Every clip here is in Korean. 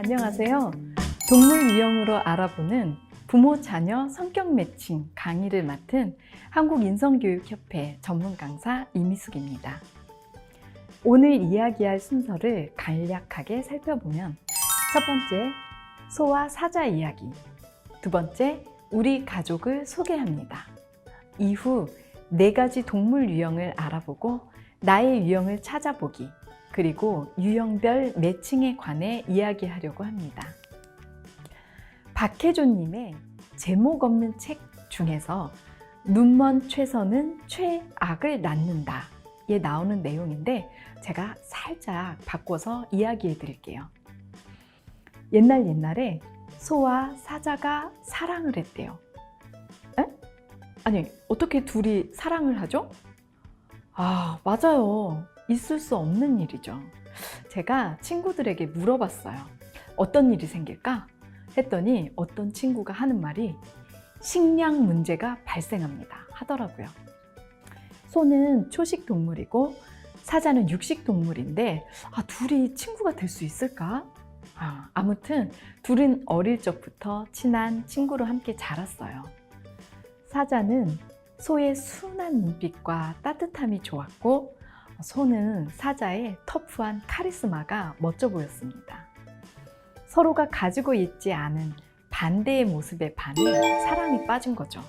안녕하세요. 동물 유형으로 알아보는 부모 자녀 성격 매칭 강의를 맡은 한국인성교육협회 전문 강사 이미숙입니다. 오늘 이야기할 순서를 간략하게 살펴보면 첫 번째, 소와 사자 이야기. 두 번째, 우리 가족을 소개합니다. 이후 4가지 동물 유형을 알아보고 나의 유형을 찾아보기, 그리고 유형별 매칭에 관해 이야기하려고 합니다. 박혜조님의 제목 없는 책 중에서 눈먼 최선은 최악을 낳는다에 나오는 내용인데 제가 살짝 바꿔서 이야기해 드릴게요. 옛날에 소와 사자가 사랑을 했대요. 에? 아니, 어떻게 둘이 사랑을 하죠? 맞아요. 있을 수 없는 일이죠. 제가 친구들에게 물어봤어요. 어떤 일이 생길까? 했더니 어떤 친구가 하는 말이 식량 문제가 발생합니다 하더라고요. 소는 초식 동물이고 사자는 육식 동물인데 둘이 친구가 될 수 있을까? 아무튼 둘은 어릴 적부터 친한 친구로 함께 자랐어요. 사자는 소의 순한 눈빛과 따뜻함이 좋았고 소는 사자의 터프한 카리스마가 멋져 보였습니다. 서로가 가지고 있지 않은 반대의 모습에 반해 사랑에 빠진 거죠.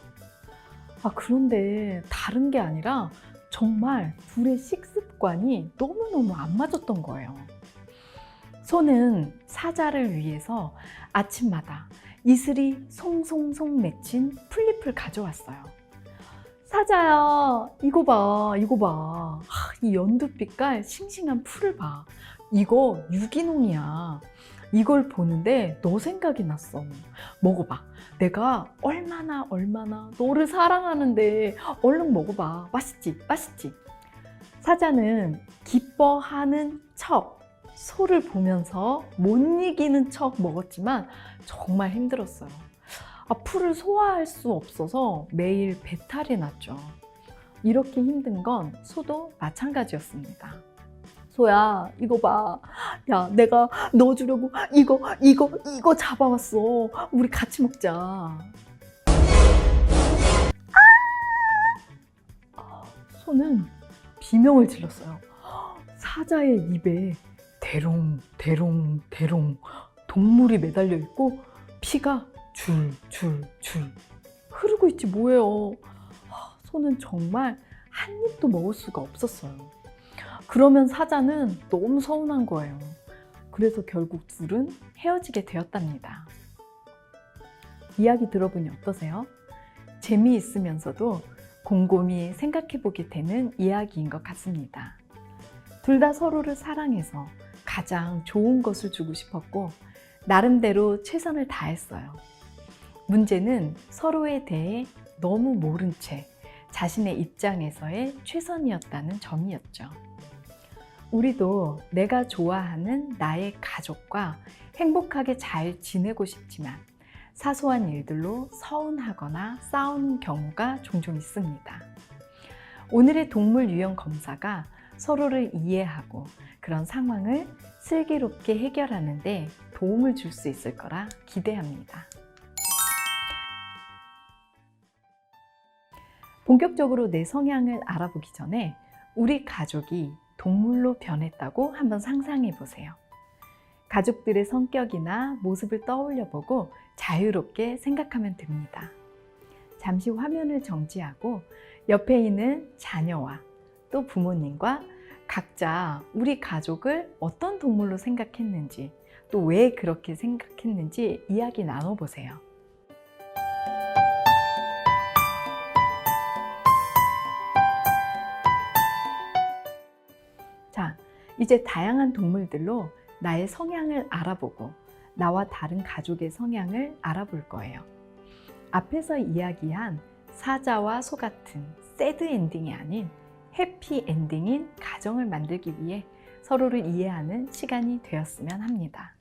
그런데 다른 게 아니라 정말 둘의 식습관이 너무너무 안 맞았던 거예요. 소는 사자를 위해서 아침마다 이슬이 송송송 맺힌 풀잎을 가져왔어요. 사자야, 이거 봐. 이 연두빛깔 싱싱한 풀을 봐. 이거 유기농이야. 이걸 보는데 너 생각이 났어. 먹어봐. 내가 얼마나 너를 사랑하는데 얼른 먹어봐. 맛있지? 사자는 기뻐하는 척, 소를 보면서 못 이기는 척 먹었지만 정말 힘들었어요. 풀을 소화할 수 없어서 매일 배탈이 났죠. 이렇게 힘든 건 소도 마찬가지였습니다. 소야, 이거 봐. 야, 내가 너 주려고 이거 잡아왔어. 우리 같이 먹자. 소는 비명을 질렀어요. 사자의 입에 대롱 동물이 매달려 있고 피가 줄 흐르고 있지 뭐예요. 소는 정말 한 입도 먹을 수가 없었어요. 그러면 사자는 너무 서운한 거예요. 그래서 결국 둘은 헤어지게 되었답니다. 이야기 들어보니 어떠세요? 재미있으면서도 곰곰이 생각해보게 되는 이야기인 것 같습니다. 둘 다 서로를 사랑해서 가장 좋은 것을 주고 싶었고 나름대로 최선을 다했어요. 문제는 서로에 대해 너무 모른 채 자신의 입장에서의 최선이었다는 점이었죠. 우리도 내가 좋아하는 나의 가족과 행복하게 잘 지내고 싶지만 사소한 일들로 서운하거나 싸우는 경우가 종종 있습니다. 오늘의 동물 유형 검사가 서로를 이해하고 그런 상황을 슬기롭게 해결하는 데 도움을 줄 수 있을 거라 기대합니다. 본격적으로 내 성향을 알아보기 전에 우리 가족이 동물로 변했다고 한번 상상해 보세요. 가족들의 성격이나 모습을 떠올려 보고 자유롭게 생각하면 됩니다. 잠시 화면을 정지하고 옆에 있는 자녀와 또 부모님과 각자 우리 가족을 어떤 동물로 생각했는지 또 왜 그렇게 생각했는지 이야기 나눠보세요. 자, 이제 다양한 동물들로 나의 성향을 알아보고 나와 다른 가족의 성향을 알아볼 거예요. 앞에서 이야기한 사자와 소 같은 새드 엔딩이 아닌 해피 엔딩인 가정을 만들기 위해 서로를 이해하는 시간이 되었으면 합니다.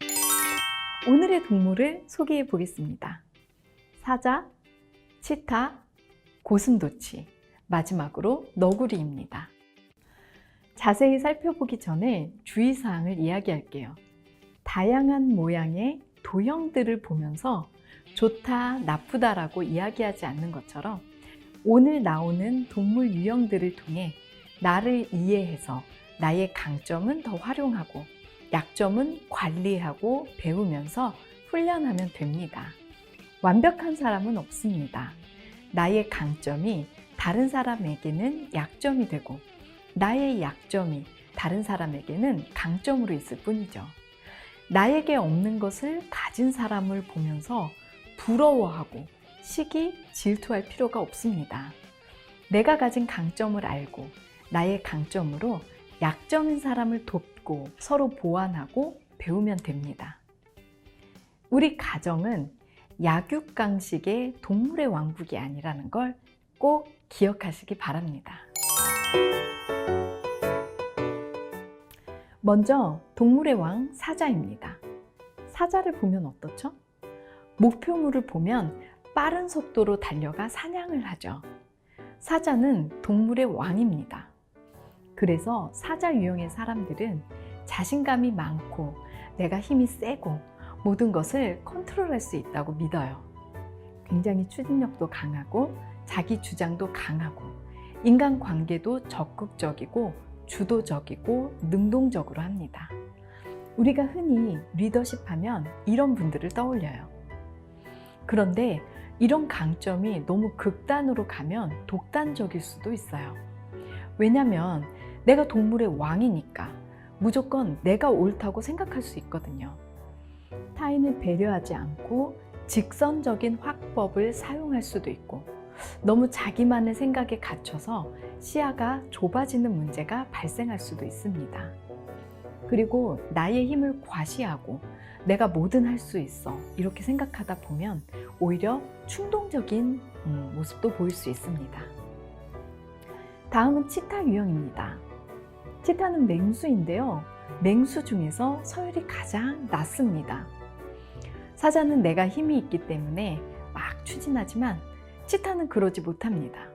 오늘의 동물을 소개해 보겠습니다. 사자, 치타, 고슴도치, 마지막으로 너구리입니다. 자세히 살펴보기 전에 주의사항을 이야기할게요. 다양한 모양의 도형들을 보면서 좋다, 나쁘다라고 이야기하지 않는 것처럼 오늘 나오는 동물 유형들을 통해 나를 이해해서 나의 강점은 더 활용하고 약점은 관리하고 배우면서 훈련하면 됩니다. 완벽한 사람은 없습니다. 나의 강점이 다른 사람에게는 약점이 되고 나의 약점이 다른 사람에게는 강점으로 있을 뿐이죠. 나에게 없는 것을 가진 사람을 보면서 부러워하고 시기, 질투할 필요가 없습니다. 내가 가진 강점을 알고 나의 강점으로 약점인 사람을 돕고 서로 보완하고 배우면 됩니다. 우리 가정은 약육강식의 동물의 왕국이 아니라는 걸 꼭 기억하시기 바랍니다. 먼저 동물의 왕 사자입니다. 사자를 보면 어떻죠? 목표물을 보면 빠른 속도로 달려가 사냥을 하죠. 사자는 동물의 왕입니다. 그래서 사자 유형의 사람들은 자신감이 많고 내가 힘이 세고 모든 것을 컨트롤할 수 있다고 믿어요. 굉장히 추진력도 강하고 자기 주장도 강하고 인간관계도 적극적이고 주도적이고 능동적으로 합니다. 우리가 흔히 리더십 하면 이런 분들을 떠올려요. 그런데 이런 강점이 너무 극단으로 가면 독단적일 수도 있어요. 왜냐하면 내가 동물의 왕이니까 무조건 내가 옳다고 생각할 수 있거든요. 타인을 배려하지 않고 직선적인 화법을 사용할 수도 있고 너무 자기만의 생각에 갇혀서 시야가 좁아지는 문제가 발생할 수도 있습니다. 그리고 나의 힘을 과시하고 내가 뭐든 할 수 있어 이렇게 생각하다 보면 오히려 충동적인 모습도 보일 수 있습니다. 다음은 치타 유형입니다. 치타는 맹수인데요. 맹수 중에서 서열이 가장 낮습니다. 사자는 내가 힘이 있기 때문에 막 추진하지만 치타는 그러지 못합니다.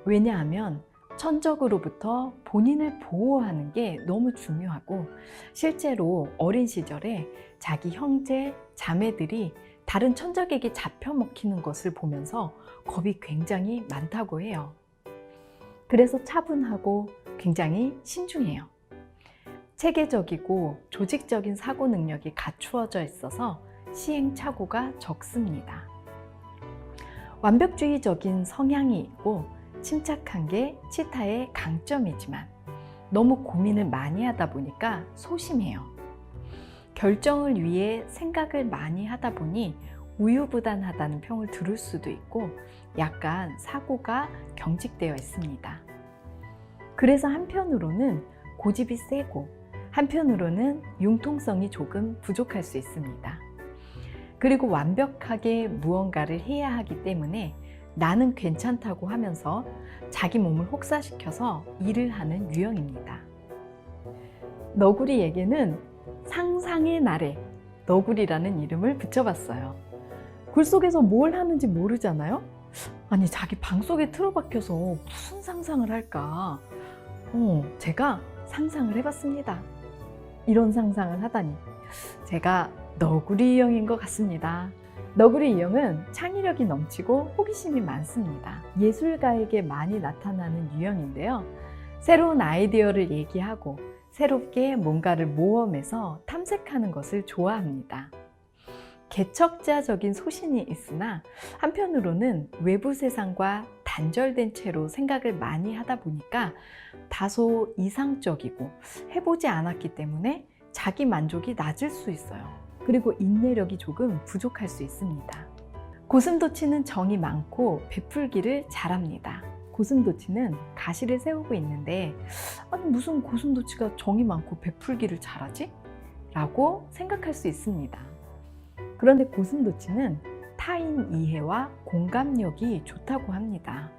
왜냐하면 천적으로부터 본인을 보호하는 게 너무 중요하고 실제로 어린 시절에 자기 형제, 자매들이 다른 천적에게 잡혀먹히는 것을 보면서 겁이 굉장히 많다고 해요. 그래서 차분하고 굉장히 신중해요. 체계적이고 조직적인 사고 능력이 갖추어져 있어서 시행착오가 적습니다. 완벽주의적인 성향이 있고 침착한 게 치타의 강점이지만 너무 고민을 많이 하다 보니까 소심해요. 결정을 위해 생각을 많이 하다 보니 우유부단하다는 평을 들을 수도 있고 약간 사고가 경직되어 있습니다. 그래서 한편으로는 고집이 세고 한편으로는 융통성이 조금 부족할 수 있습니다. 그리고 완벽하게 무언가를 해야 하기 때문에 나는 괜찮다고 하면서 자기 몸을 혹사시켜서 일을 하는 유형입니다. 너구리에게는 상상의 나래, 너구리라는 이름을 붙여봤어요. 굴 속에서 뭘 하는지 모르잖아요? 아니, 자기 방 속에 틀어박혀서 무슨 상상을 할까? 제가 상상을 해봤습니다. 이런 상상을 하다니 제가 너구리 유형인 것 같습니다. 너구리 유형은 창의력이 넘치고 호기심이 많습니다. 예술가에게 많이 나타나는 유형인데요. 새로운 아이디어를 얘기하고 새롭게 뭔가를 모험해서 탐색하는 것을 좋아합니다. 개척자적인 소신이 있으나 한편으로는 외부 세상과 단절된 채로 생각을 많이 하다 보니까 다소 이상적이고 해보지 않았기 때문에 자기 만족이 낮을 수 있어요. 그리고 인내력이 조금 부족할 수 있습니다. 고슴도치는 정이 많고 베풀기를 잘합니다. 고슴도치는 가시를 세우고 있는데 아니 무슨 고슴도치가 정이 많고 베풀기를 잘하지? 라고 생각할 수 있습니다. 그런데 고슴도치는 타인 이해와 공감력이 좋다고 합니다.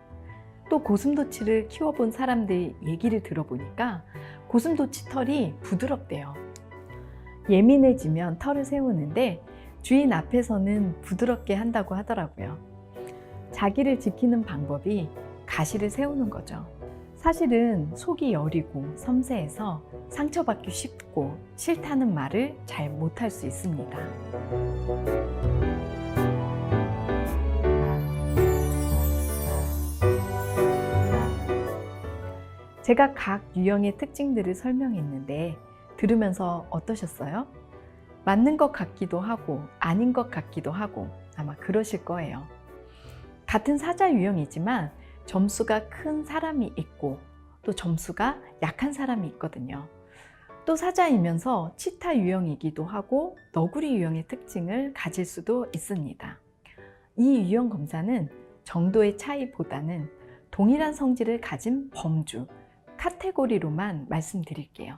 또 고슴도치를 키워본 사람들 얘기를 들어보니까 고슴도치 털이 부드럽대요. 예민해지면 털을 세우는데 주인 앞에서는 부드럽게 한다고 하더라고요. 자기를 지키는 방법이 가시를 세우는 거죠. 사실은 속이 여리고 섬세해서 상처받기 쉽고 싫다는 말을 잘 못할 수 있습니다. 제가 각 유형의 특징들을 설명했는데 들으면서 어떠셨어요? 맞는 것 같기도 하고 아닌 것 같기도 하고 아마 그러실 거예요. 같은 사자 유형이지만 점수가 큰 사람이 있고 또 점수가 약한 사람이 있거든요. 또 사자이면서 치타 유형이기도 하고 너구리 유형의 특징을 가질 수도 있습니다. 이 유형 검사는 정도의 차이보다는 동일한 성질을 가진 범주, 카테고리로만 말씀드릴게요.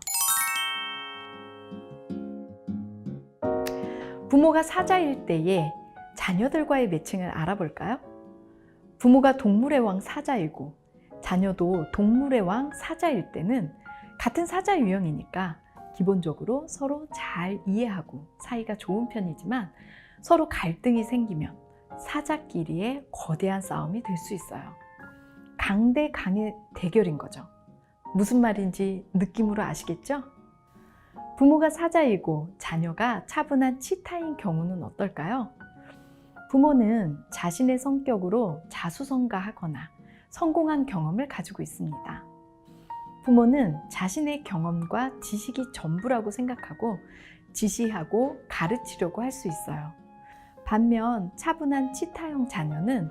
부모가 사자일 때의 자녀들과의 매칭을 알아볼까요? 부모가 동물의 왕 사자이고 자녀도 동물의 왕 사자일 때는 같은 사자 유형이니까 기본적으로 서로 잘 이해하고 사이가 좋은 편이지만 서로 갈등이 생기면 사자끼리의 거대한 싸움이 될 수 있어요. 강대 강의 대결인 거죠. 무슨 말인지 느낌으로 아시겠죠? 부모가 사자이고 자녀가 차분한 치타인 경우는 어떨까요? 부모는 자신의 성격으로 자수성가하거나 성공한 경험을 가지고 있습니다. 부모는 자신의 경험과 지식이 전부라고 생각하고 지시하고 가르치려고 할 수 있어요. 반면 차분한 치타형 자녀는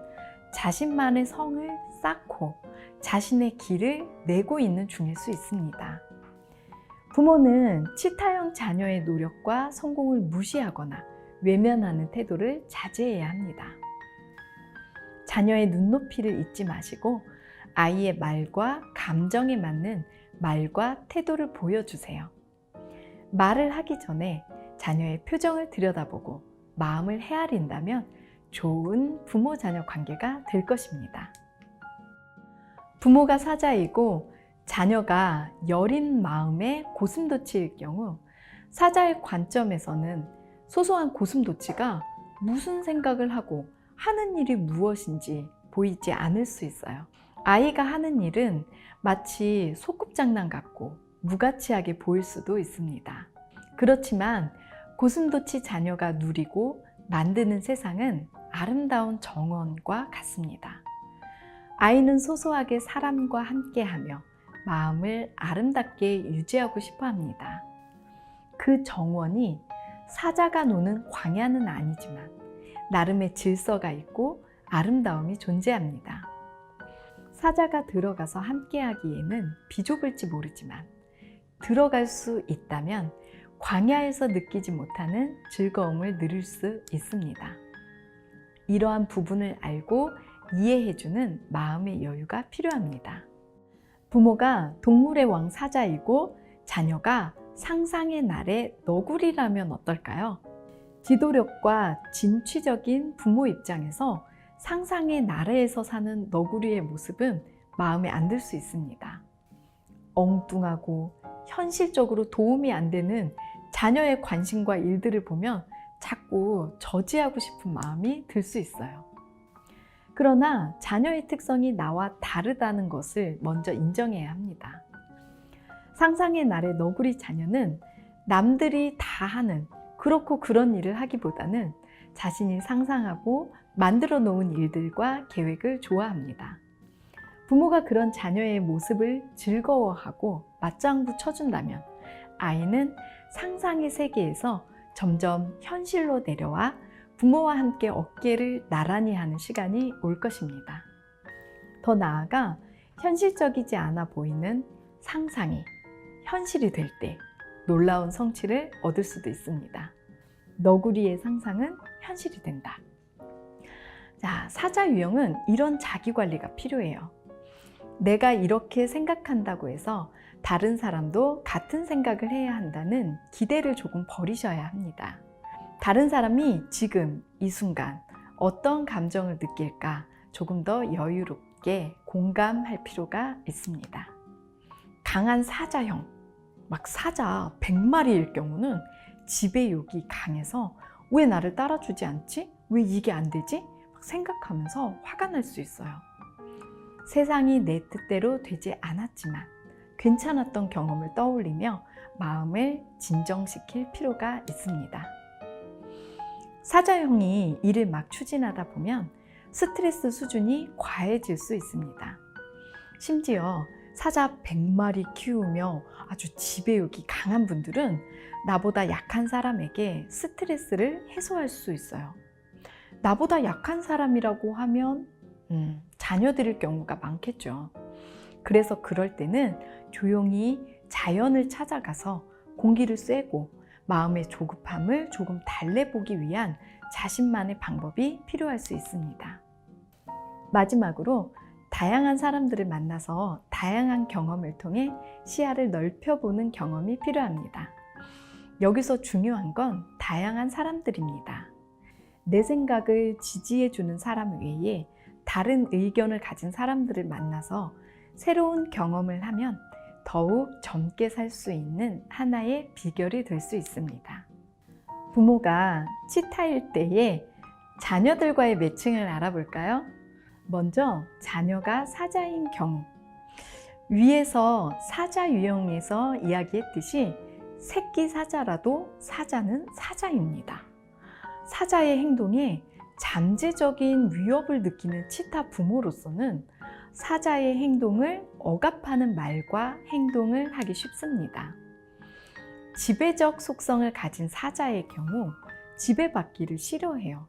자신만의 성을 쌓고 자신의 길을 내고 있는 중일 수 있습니다. 부모는 치타형 자녀의 노력과 성공을 무시하거나 외면하는 태도를 자제해야 합니다. 자녀의 눈높이를 잊지 마시고 아이의 말과 감정에 맞는 말과 태도를 보여주세요. 말을 하기 전에 자녀의 표정을 들여다보고 마음을 헤아린다면 좋은 부모-자녀 관계가 될 것입니다. 부모가 사자이고 자녀가 여린 마음의 고슴도치일 경우 사자의 관점에서는 소소한 고슴도치가 무슨 생각을 하고 하는 일이 무엇인지 보이지 않을 수 있어요. 아이가 하는 일은 마치 소꿉장난 같고 무가치하게 보일 수도 있습니다. 그렇지만 고슴도치 자녀가 누리고 만드는 세상은 아름다운 정원과 같습니다. 아이는 소소하게 사람과 함께하며 마음을 아름답게 유지하고 싶어 합니다. 그 정원이 사자가 노는 광야는 아니지만 나름의 질서가 있고 아름다움이 존재합니다. 사자가 들어가서 함께하기에는 비좁을지 모르지만 들어갈 수 있다면 광야에서 느끼지 못하는 즐거움을 누릴 수 있습니다. 이러한 부분을 알고 이해해주는 마음의 여유가 필요합니다. 부모가 동물의 왕 사자이고 자녀가 상상의 나래 너구리라면 어떨까요? 지도력과 진취적인 부모 입장에서 상상의 나라에서 사는 너구리의 모습은 마음에 안 들 수 있습니다. 엉뚱하고 현실적으로 도움이 안 되는 자녀의 관심과 일들을 보면 자꾸 저지하고 싶은 마음이 들 수 있어요. 그러나 자녀의 특성이 나와 다르다는 것을 먼저 인정해야 합니다. 상상의 나래 너구리 자녀는 남들이 다 하는 그렇고 그런 일을 하기보다는 자신이 상상하고 만들어 놓은 일들과 계획을 좋아합니다. 부모가 그런 자녀의 모습을 즐거워하고 맞장구 쳐준다면 아이는 상상의 세계에서 점점 현실로 내려와 부모와 함께 어깨를 나란히 하는 시간이 올 것입니다. 더 나아가 현실적이지 않아 보이는 상상이 현실이 될 때 놀라운 성취를 얻을 수도 있습니다. 너구리의 상상은 현실이 된다. 자, 사자 유형은 이런 자기관리가 필요해요. 내가 이렇게 생각한다고 해서 다른 사람도 같은 생각을 해야 한다는 기대를 조금 버리셔야 합니다. 다른 사람이 지금 이 순간 어떤 감정을 느낄까 조금 더 여유롭게 공감할 필요가 있습니다. 강한 사자형, 막 사자 100마리일 경우는 지배욕이 강해서 왜 나를 따라주지 않지? 왜 이게 안 되지? 막 생각하면서 화가 날 수 있어요. 세상이 내 뜻대로 되지 않았지만 괜찮았던 경험을 떠올리며 마음을 진정시킬 필요가 있습니다. 사자형이 일을 막 추진하다 보면 스트레스 수준이 과해질 수 있습니다. 심지어 사자 100마리 키우며 아주 지배욕이 강한 분들은 나보다 약한 사람에게 스트레스를 해소할 수 있어요. 나보다 약한 사람이라고 하면 자녀들일 경우가 많겠죠. 그래서 그럴 때는 조용히 자연을 찾아가서 공기를 쐬고 마음의 조급함을 조금 달래보기 위한 자신만의 방법이 필요할 수 있습니다. 마지막으로 다양한 사람들을 만나서 다양한 경험을 통해 시야를 넓혀보는 경험이 필요합니다. 여기서 중요한 건 다양한 사람들입니다. 내 생각을 지지해주는 사람 외에 다른 의견을 가진 사람들을 만나서 새로운 경험을 하면 더욱 젊게 살 수 있는 하나의 비결이 될 수 있습니다. 부모가 치타일 때의 자녀들과의 매칭을 알아볼까요? 먼저 자녀가 사자인 경우, 위에서 사자 유형에서 이야기했듯이 새끼 사자라도 사자는 사자입니다. 사자의 행동에 잠재적인 위협을 느끼는 치타 부모로서는 사자의 행동을 억압하는 말과 행동을 하기 쉽습니다. 지배적 속성을 가진 사자의 경우 지배받기를 싫어해요.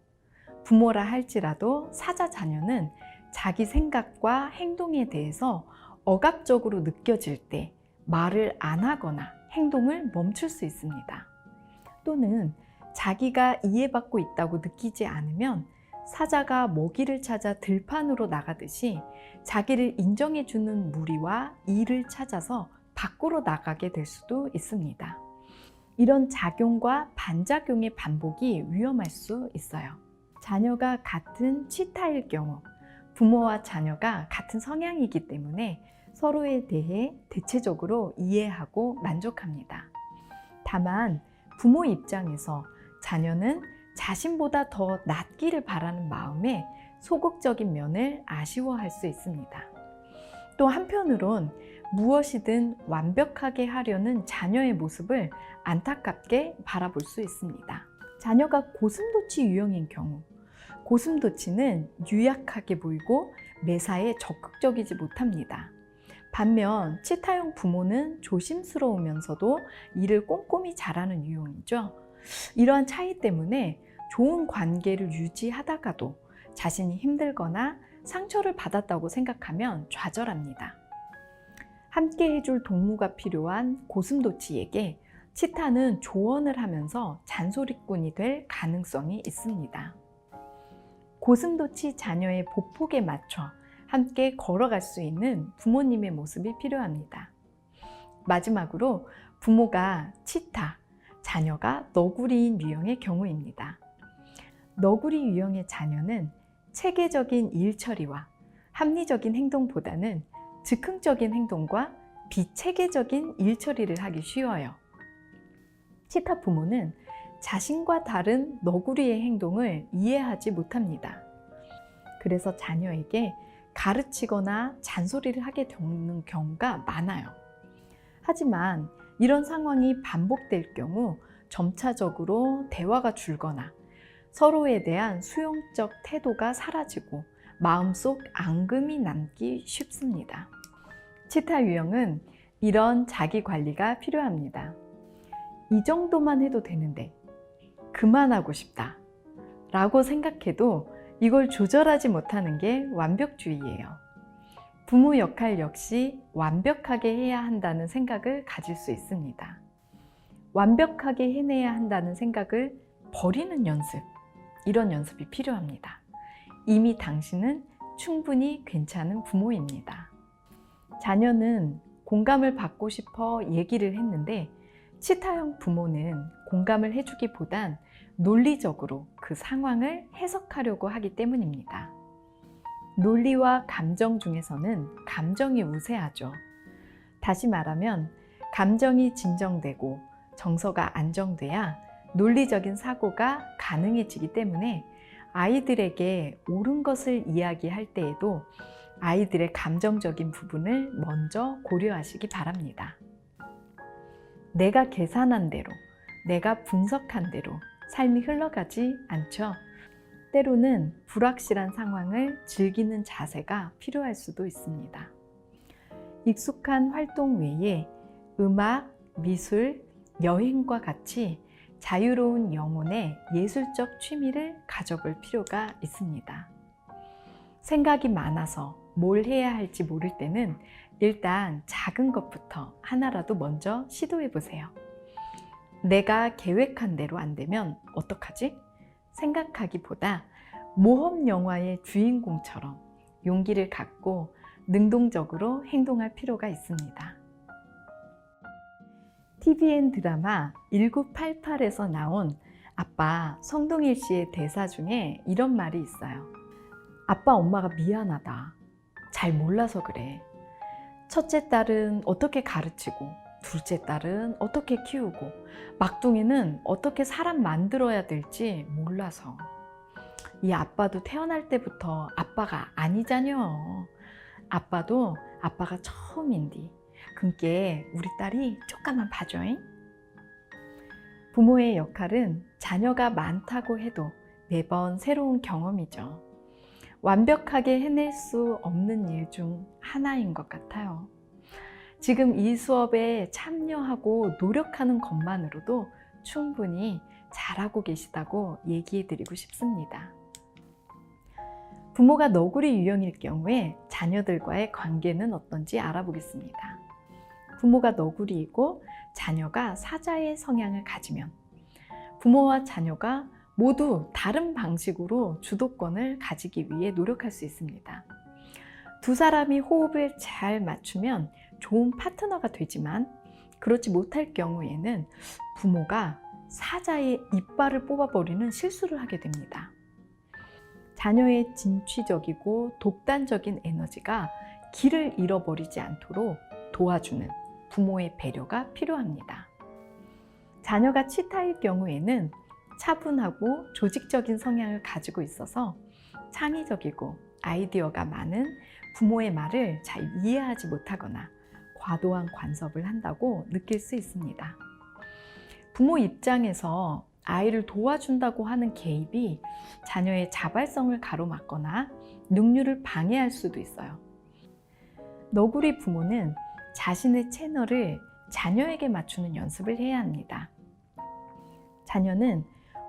부모라 할지라도 사자 자녀는 자기 생각과 행동에 대해서 억압적으로 느껴질 때 말을 안 하거나 행동을 멈출 수 있습니다. 또는 자기가 이해받고 있다고 느끼지 않으면 사자가 먹이를 찾아 들판으로 나가듯이 자기를 인정해주는 무리와 일을 찾아서 밖으로 나가게 될 수도 있습니다. 이런 작용과 반작용의 반복이 위험할 수 있어요. 자녀가 같은 치타일 경우 부모와 자녀가 같은 성향이기 때문에 서로에 대해 대체적으로 이해하고 만족합니다. 다만 부모 입장에서 자녀는 자신보다 더 낫기를 바라는 마음에 소극적인 면을 아쉬워할 수 있습니다. 또 한편으론 무엇이든 완벽하게 하려는 자녀의 모습을 안타깝게 바라볼 수 있습니다. 자녀가 고슴도치 유형인 경우, 고슴도치는 유약하게 보이고 매사에 적극적이지 못합니다. 반면 치타형 부모는 조심스러우면서도 일을 꼼꼼히 잘하는 유형이죠. 이러한 차이 때문에 좋은 관계를 유지하다가도 자신이 힘들거나 상처를 받았다고 생각하면 좌절합니다. 함께 해줄 동무가 필요한 고슴도치에게 치타는 조언을 하면서 잔소리꾼이 될 가능성이 있습니다. 고슴도치 자녀의 보폭에 맞춰 함께 걸어갈 수 있는 부모님의 모습이 필요합니다. 마지막으로 부모가 치타, 자녀가 너구리인 유형의 경우입니다. 너구리 유형의 자녀는 체계적인 일 처리와 합리적인 행동보다는 즉흥적인 행동과 비체계적인 일 처리를 하기 쉬워요. 치타 부모는 자신과 다른 너구리의 행동을 이해하지 못합니다. 그래서 자녀에게 가르치거나 잔소리를 하게 되는 경우가 많아요. 하지만 이런 상황이 반복될 경우 점차적으로 대화가 줄거나 서로에 대한 수용적 태도가 사라지고 마음속 앙금이 남기 쉽습니다. 치타 유형은 이런 자기 관리가 필요합니다. 이 정도만 해도 되는데 그만하고 싶다 라고 생각해도 이걸 조절하지 못하는 게 완벽주의예요. 부모 역할 역시 완벽하게 해야 한다는 생각을 가질 수 있습니다. 완벽하게 해내야 한다는 생각을 버리는 연습, 이런 연습이 필요합니다. 이미 당신은 충분히 괜찮은 부모입니다. 자녀는 공감을 받고 싶어 얘기를 했는데 치타형 부모는 공감을 해주기보단 논리적으로 그 상황을 해석하려고 하기 때문입니다. 논리와 감정 중에서는 감정이 우세하죠. 다시 말하면 감정이 진정되고 정서가 안정돼야 논리적인 사고가 가능해지기 때문에 아이들에게 옳은 것을 이야기할 때에도 아이들의 감정적인 부분을 먼저 고려하시기 바랍니다. 내가 계산한 대로, 내가 분석한 대로 삶이 흘러가지 않죠. 때로는 불확실한 상황을 즐기는 자세가 필요할 수도 있습니다. 익숙한 활동 외에 음악, 미술, 여행과 같이 자유로운 영혼의 예술적 취미를 가져볼 필요가 있습니다. 생각이 많아서 뭘 해야 할지 모를 때는 일단 작은 것부터 하나라도 먼저 시도해 보세요. 내가 계획한 대로 안 되면 어떡하지? 생각하기보다 모험 영화의 주인공처럼 용기를 갖고 능동적으로 행동할 필요가 있습니다. TVN 드라마 1988에서 나온 아빠 성동일 씨의 대사 중에 이런 말이 있어요. 아빠, 엄마가 미안하다. 잘 몰라서 그래. 첫째 딸은 어떻게 가르치고, 둘째 딸은 어떻게 키우고, 막둥이는 어떻게 사람 만들어야 될지 몰라서. 이 아빠도 태어날 때부터 아빠가 아니자녀. 아빠도 아빠가 처음인디. 그니께 우리 딸이 조금만 봐줘잉. 부모의 역할은 자녀가 많다고 해도 매번 새로운 경험이죠. 완벽하게 해낼 수 없는 일 중 하나인 것 같아요. 지금 이 수업에 참여하고 노력하는 것만으로도 충분히 잘하고 계시다고 얘기해 드리고 싶습니다. 부모가 너구리 유형일 경우에 자녀들과의 관계는 어떤지 알아보겠습니다. 부모가 너구리이고 자녀가 사자의 성향을 가지면 부모와 자녀가 모두 다른 방식으로 주도권을 가지기 위해 노력할 수 있습니다. 두 사람이 호흡을 잘 맞추면 좋은 파트너가 되지만 그렇지 못할 경우에는 부모가 사자의 이빨을 뽑아버리는 실수를 하게 됩니다. 자녀의 진취적이고 독단적인 에너지가 길을 잃어버리지 않도록 도와주는 부모의 배려가 필요합니다. 자녀가 치타일 경우에는 차분하고 조직적인 성향을 가지고 있어서 창의적이고 아이디어가 많은 부모의 말을 잘 이해하지 못하거나 과도한 간섭을 한다고 느낄 수 있습니다. 부모 입장에서 아이를 도와준다고 하는 개입이 자녀의 자발성을 가로막거나 능률을 방해할 수도 있어요. 너구리 부모는 자신의 채널을 자녀에게 맞추는 연습을 해야 합니다. 자녀는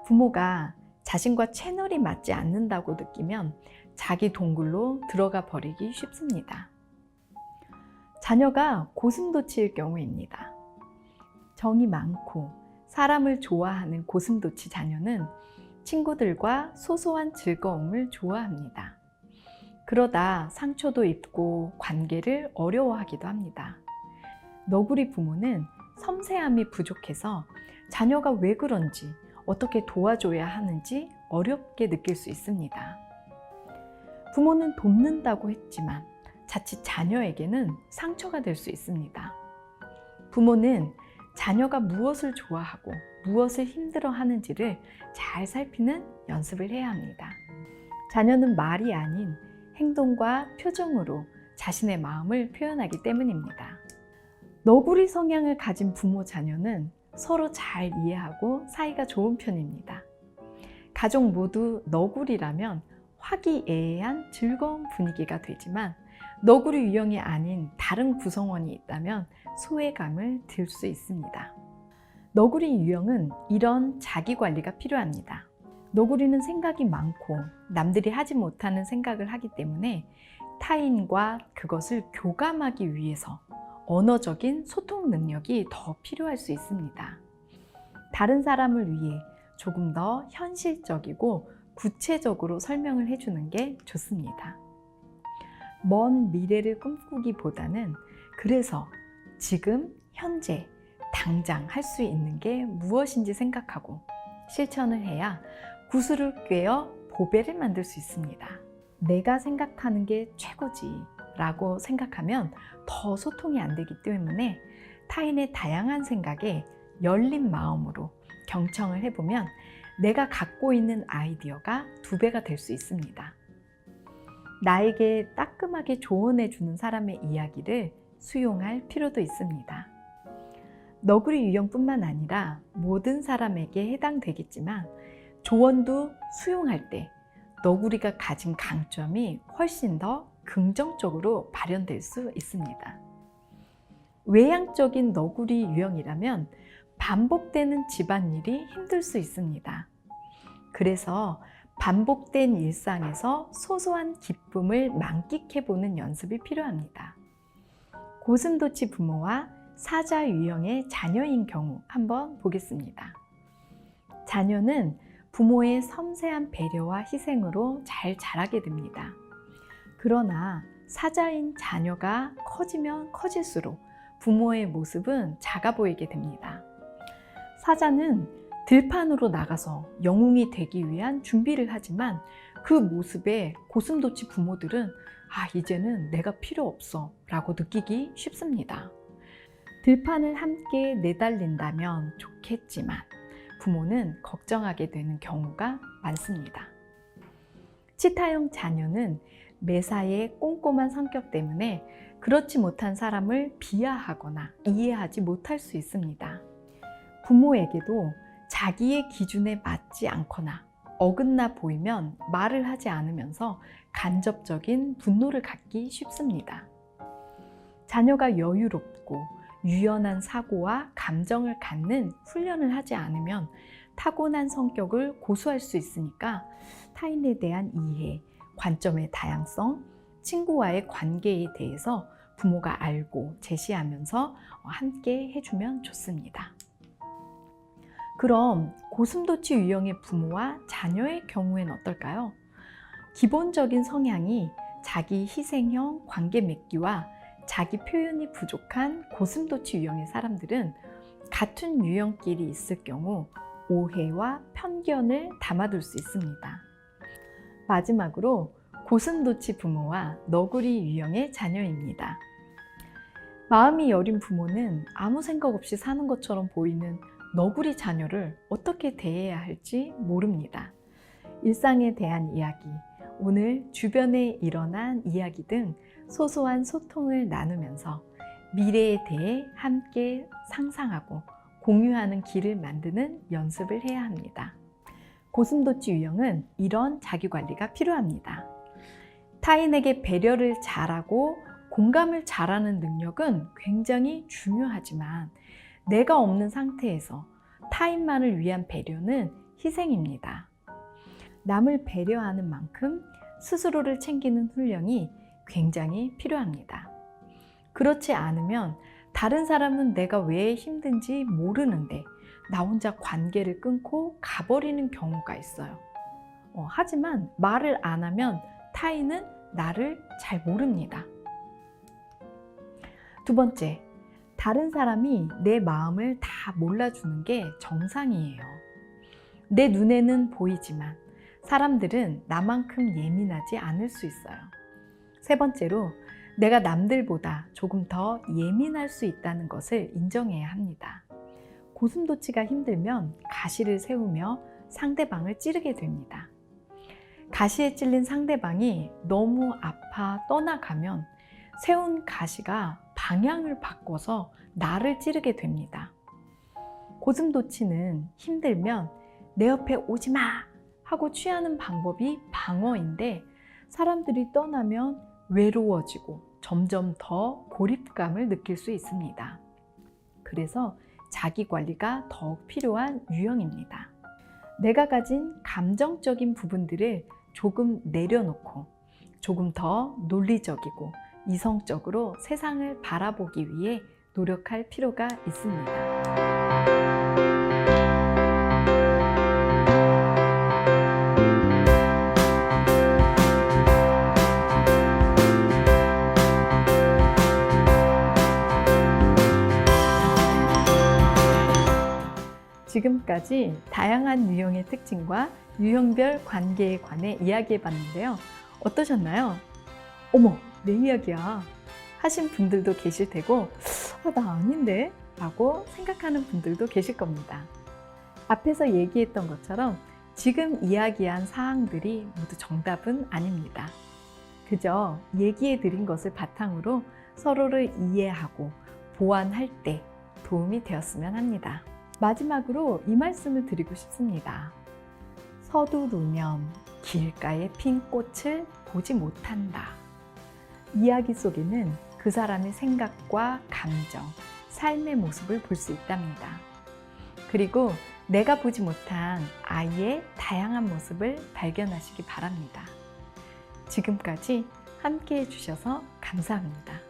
부모가 자신과 채널이 맞지 않는다고 느끼면 자기 동굴로 들어가 버리기 쉽습니다. 자녀가 고슴도치일 경우입니다. 정이 많고 사람을 좋아하는 고슴도치 자녀는 친구들과 소소한 즐거움을 좋아합니다. 그러다 상처도 입고 관계를 어려워하기도 합니다. 너구리 부모는 섬세함이 부족해서 자녀가 왜 그런지 어떻게 도와줘야 하는지 어렵게 느낄 수 있습니다. 부모는 돕는다고 했지만 자칫 자녀에게는 상처가 될 수 있습니다. 부모는 자녀가 무엇을 좋아하고 무엇을 힘들어하는지를 잘 살피는 연습을 해야 합니다. 자녀는 말이 아닌 행동과 표정으로 자신의 마음을 표현하기 때문입니다. 너구리 성향을 가진 부모 자녀는 서로 잘 이해하고 사이가 좋은 편입니다. 가족 모두 너구리라면 화기애애한 즐거운 분위기가 되지만 너구리 유형이 아닌 다른 구성원이 있다면 소외감을 들 수 있습니다. 너구리 유형은 이런 자기관리가 필요합니다. 너구리는 생각이 많고 남들이 하지 못하는 생각을 하기 때문에 타인과 그것을 교감하기 위해서 언어적인 소통 능력이 더 필요할 수 있습니다. 다른 사람을 위해 조금 더 현실적이고 구체적으로 설명을 해주는 게 좋습니다. 먼 미래를 꿈꾸기보다는 그래서 지금, 현재, 당장 할 수 있는 게 무엇인지 생각하고 실천을 해야 구슬을 꿰어 보배를 만들 수 있습니다. 내가 생각하는 게 최고지 라고 생각하면 더 소통이 안 되기 때문에 타인의 다양한 생각에 열린 마음으로 경청을 해보면 내가 갖고 있는 아이디어가 2배가 될 수 있습니다. 나에게 따끔하게 조언해주는 사람의 이야기를 수용할 필요도 있습니다. 너구리 유형뿐만 아니라 모든 사람에게 해당되겠지만 조언도 수용할 때 너구리가 가진 강점이 훨씬 더 긍정적으로 발현될 수 있습니다. 외향적인 너구리 유형이라면 반복되는 집안일이 힘들 수 있습니다. 그래서 반복된 일상에서 소소한 기쁨을 만끽해보는 연습이 필요합니다. 고슴도치 부모와 사자 유형의 자녀인 경우 한번 보겠습니다. 자녀는 부모의 섬세한 배려와 희생으로 잘 자라게 됩니다. 그러나 사자인 자녀가 커지면 커질수록 부모의 모습은 작아 보이게 됩니다. 사자는 들판으로 나가서 영웅이 되기 위한 준비를 하지만 그 모습에 고슴도치 부모들은 이제는 내가 필요 없어 라고 느끼기 쉽습니다. 들판을 함께 내달린다면 좋겠지만 부모는 걱정하게 되는 경우가 많습니다. 치타형 자녀는 매사에 꼼꼼한 성격 때문에 그렇지 못한 사람을 비하하거나 이해하지 못할 수 있습니다. 부모에게도 자기의 기준에 맞지 않거나 어긋나 보이면 말을 하지 않으면서 간접적인 분노를 갖기 쉽습니다. 자녀가 여유롭고 유연한 사고와 감정을 갖는 훈련을 하지 않으면 타고난 성격을 고수할 수 있으니까 타인에 대한 이해, 관점의 다양성, 친구와의 관계에 대해서 부모가 알고 제시하면서 함께 해주면 좋습니다. 그럼 고슴도치 유형의 부모와 자녀의 경우에는 어떨까요? 기본적인 성향이 자기 희생형 관계 맺기와 자기 표현이 부족한 고슴도치 유형의 사람들은 같은 유형끼리 있을 경우 오해와 편견을 담아둘 수 있습니다. 마지막으로 고슴도치 부모와 너구리 유형의 자녀입니다. 마음이 여린 부모는 아무 생각 없이 사는 것처럼 보이는 너구리 자녀를 어떻게 대해야 할지 모릅니다. 일상에 대한 이야기, 오늘 주변에 일어난 이야기 등 소소한 소통을 나누면서 미래에 대해 함께 상상하고 공유하는 길을 만드는 연습을 해야 합니다. 고슴도치 유형은 이런 자기관리가 필요합니다. 타인에게 배려를 잘하고 공감을 잘하는 능력은 굉장히 중요하지만 내가 없는 상태에서 타인만을 위한 배려는 희생입니다. 남을 배려하는 만큼 스스로를 챙기는 훈련이 굉장히 필요합니다. 그렇지 않으면 다른 사람은 내가 왜 힘든지 모르는데 나 혼자 관계를 끊고 가버리는 경우가 있어요. 하지만 말을 안 하면 타인은 나를 잘 모릅니다. 두 번째, 다른 사람이 내 마음을 다 몰라주는 게 정상이에요. 내 눈에는 보이지만 사람들은 나만큼 예민하지 않을 수 있어요. 세 번째로, 내가 남들보다 조금 더 예민할 수 있다는 것을 인정해야 합니다. 고슴도치가 힘들면 가시를 세우며 상대방을 찌르게 됩니다. 가시에 찔린 상대방이 너무 아파 떠나가면 세운 가시가 방향을 바꿔서 나를 찌르게 됩니다. 고슴도치는 힘들면 내 옆에 오지 마! 하고 취하는 방법이 방어인데 사람들이 떠나면 외로워지고 점점 더 고립감을 느낄 수 있습니다. 그래서 자기 관리가 더욱 필요한 유형입니다. 내가 가진 감정적인 부분들을 조금 내려놓고 조금 더 논리적이고 이성적으로 세상을 바라보기 위해 노력할 필요가 있습니다. 지금까지 다양한 유형의 특징과 유형별 관계에 관해 이야기해 봤는데요. 어떠셨나요? 어머, 내 이야기야 하신 분들도 계실 테고 나 아닌데? 라고 생각하는 분들도 계실 겁니다. 앞에서 얘기했던 것처럼 지금 이야기한 사항들이 모두 정답은 아닙니다. 그저 얘기해 드린 것을 바탕으로 서로를 이해하고 보완할 때 도움이 되었으면 합니다. 마지막으로 이 말씀을 드리고 싶습니다. 서두르면 길가에 핀 꽃을 보지 못한다. 이야기 속에는 그 사람의 생각과 감정, 삶의 모습을 볼 수 있답니다. 그리고 내가 보지 못한 아이의 다양한 모습을 발견하시기 바랍니다. 지금까지 함께 해주셔서 감사합니다.